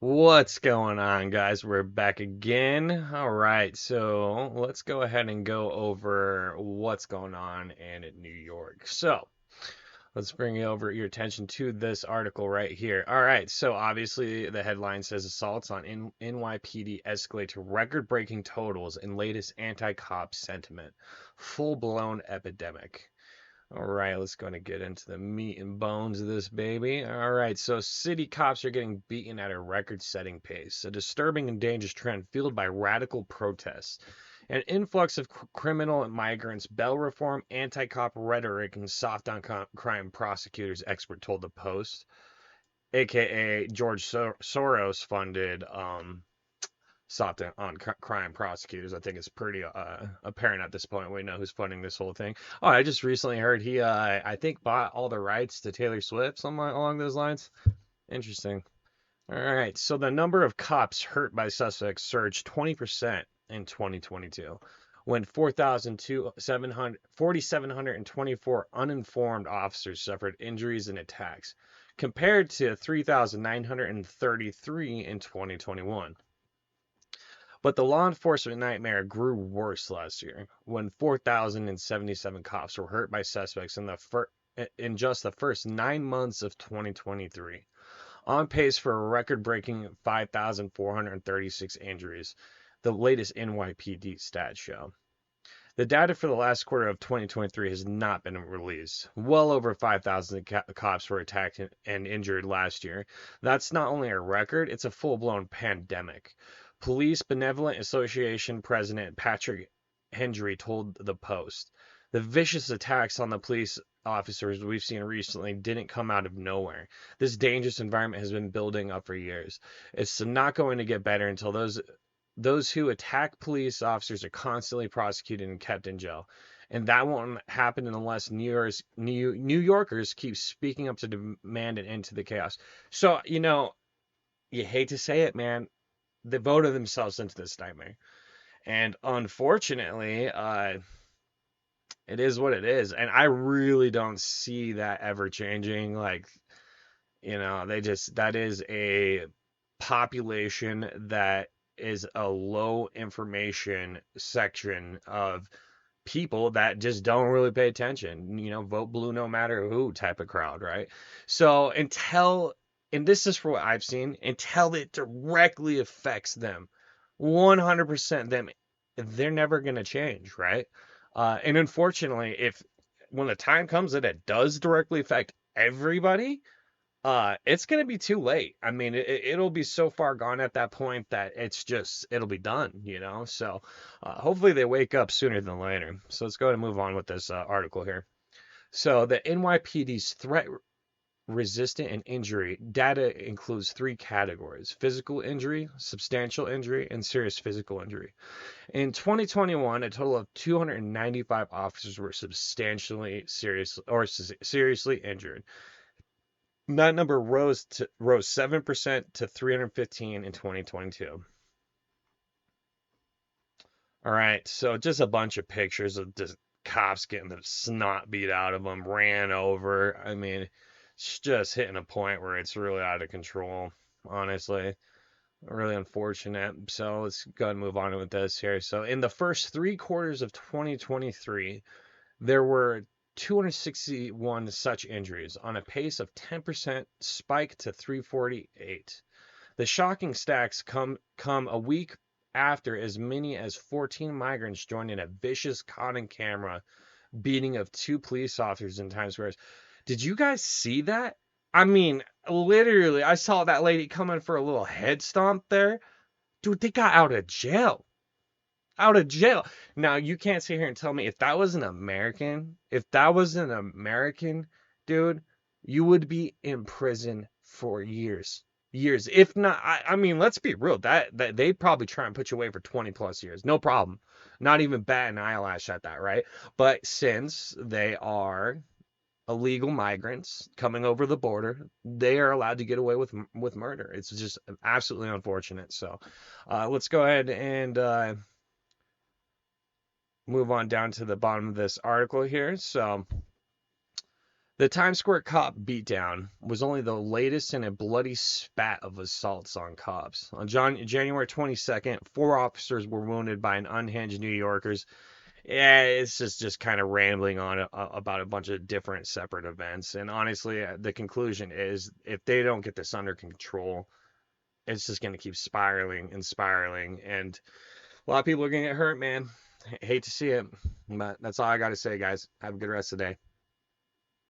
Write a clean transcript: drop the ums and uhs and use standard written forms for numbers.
What's going on, guys? We're back again. All right, so let's go ahead and go over what's going on in New York. So let's bring over your attention to this article right here. All right, so obviously the headline says assaults on NYPD escalate to record-breaking totals in latest anti-cop sentiment, full-blown epidemic. All right, let's go and get into the meat and bones of this baby. All right, so city cops are getting beaten at a record-setting pace, a disturbing and dangerous trend fueled by radical protests, an influx of criminal migrants, bail reform, anti-cop rhetoric, and soft on crime prosecutors, expert told the Post, aka George Soros funded soft on crime prosecutors. I think it's pretty apparent at this point. We know who's funding this whole thing. Oh, I just recently heard he, I think, bought all the rights to Taylor Swift, something along those lines. Interesting. All right. So the number of cops hurt by suspects surged 20% in 2022 when 4,724 uninformed officers suffered injuries and attacks, compared to 3,933 in 2021. But the law enforcement nightmare grew worse last year when 4,077 cops were hurt by suspects in just the first 9 months of 2023, on pace for a record-breaking 5,436 injuries, the latest NYPD stats show. The data for the last quarter of 2023 has not been released. Well over 5,000 cops were attacked and injured last year. That's not only a record, it's a full-blown pandemic. Police Benevolent Association President Patrick Hendry told the Post, "The vicious attacks on the police officers we've seen recently didn't come out of nowhere. This dangerous environment has been building up for years. It's not going to get better until those who attack police officers are constantly prosecuted and kept in jail. And that won't happen unless New Yorkers keep speaking up to demand an end to the chaos." So, you hate to say it, man. They voted themselves into this nightmare. And unfortunately, it is what it is. And I really don't see that ever changing. Like, that is a population that is a low information section of people that just don't really pay attention, vote blue no matter who type of crowd, right? So and this is for what I've seen, until it directly affects them, 100% them, they're never going to change, right? And unfortunately, if when the time comes that it does directly affect everybody, it's gonna be too late. I mean, it'll be so far gone at that point that it'll be done. So, hopefully they wake up sooner than later. So let's go ahead and move on with this article here. So the NYPD's threat resistant and injury data includes three categories: physical injury, substantial injury, and serious physical injury. In 2021, a total of 295 officers were substantially serious or seriously injured. That number rose 7% to 315 in 2022. All right, so just a bunch of pictures of just cops getting the snot beat out of them, ran over. I mean, it's just hitting a point where it's really out of control, honestly. Really unfortunate. So let's go ahead and move on with this here. So in the first three quarters of 2023, there were 261 such injuries, on a pace of 10% spike to 348. The shocking stacks come a week after as many as 14 migrants joined in a vicious caught on camera beating of two police officers in Times Square. Did you guys see that? I mean, literally, I saw that lady coming for a little head stomp there. Dude, they got out of jail. Out of jail. Now, you can't sit here and tell me if that was an American, dude, you would be in prison for years. Years. If not, I mean, let's be real. That they'd probably try and put you away for 20 plus years. No problem. Not even bat an eyelash at that, right? But since they are illegal migrants coming over the border, they are allowed to get away with murder. It's just absolutely unfortunate. So, let's go ahead and move on down to the bottom of this article here. So The Times Square cop beatdown was only the latest in a bloody spat of assaults on cops. On January 22nd, 4 officers were wounded by an unhinged New Yorkers. Yeah, it's just kind of rambling on about a bunch of different separate events. And honestly, the conclusion is if they don't get this under control, it's just going to keep spiraling and spiraling. And a lot of people are going to get hurt, man. Hate to see it, but that's all I got to say, guys. Have a good rest of the day.